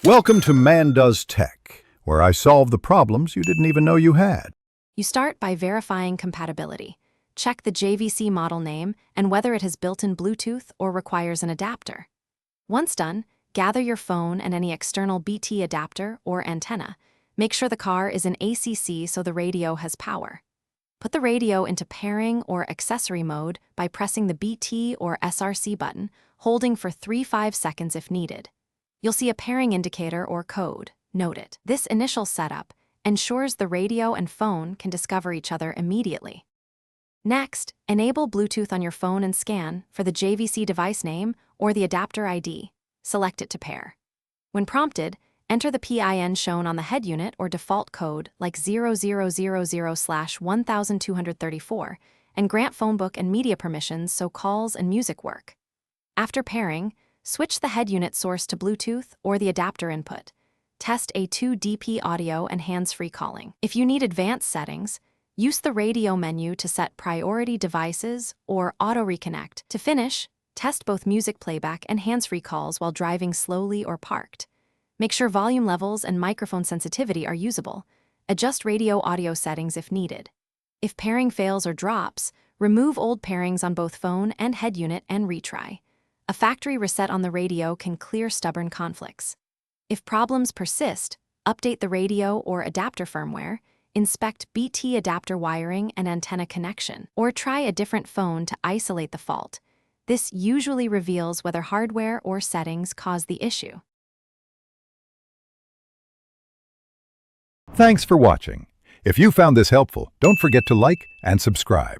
Welcome to Man Does Tech, where I solve the problems you didn't even know you had. You start by verifying compatibility. Check the JVC model name and whether it has built-in Bluetooth or requires an adapter. Once done, gather your phone and any external BT adapter or antenna. Make sure the car is in ACC so the radio has power. Put the radio into pairing or accessory mode by pressing the BT or SRC button, holding for 3-5 seconds if needed. You'll see a pairing indicator or code. Note it. This initial setup ensures the radio and phone can discover each other immediately. Next, enable Bluetooth on your phone and scan for the JVC device name or the adapter ID. Select it to pair. When prompted, enter the PIN shown on the head unit or default code like 0000/1234 and grant phonebook and media permissions so calls and music work. After pairing, switch the head unit source to Bluetooth or the adapter input. Test A2 DP audio and hands-free calling. If you need advanced settings, use the radio menu to set priority devices or auto reconnect. To finish, test both music playback and hands-free calls while driving slowly or parked. Make sure volume levels and microphone sensitivity are usable. Adjust radio audio settings if needed. If pairing fails or drops, remove old pairings on both phone and head unit and retry. A factory reset on the radio can clear stubborn conflicts. If problems persist, update the radio or adapter firmware, inspect BT adapter wiring and antenna connection, or try a different phone to isolate the fault. This usually reveals whether hardware or settings caused the issue. Thanks for watching. If you found this helpful, don't forget to like and subscribe.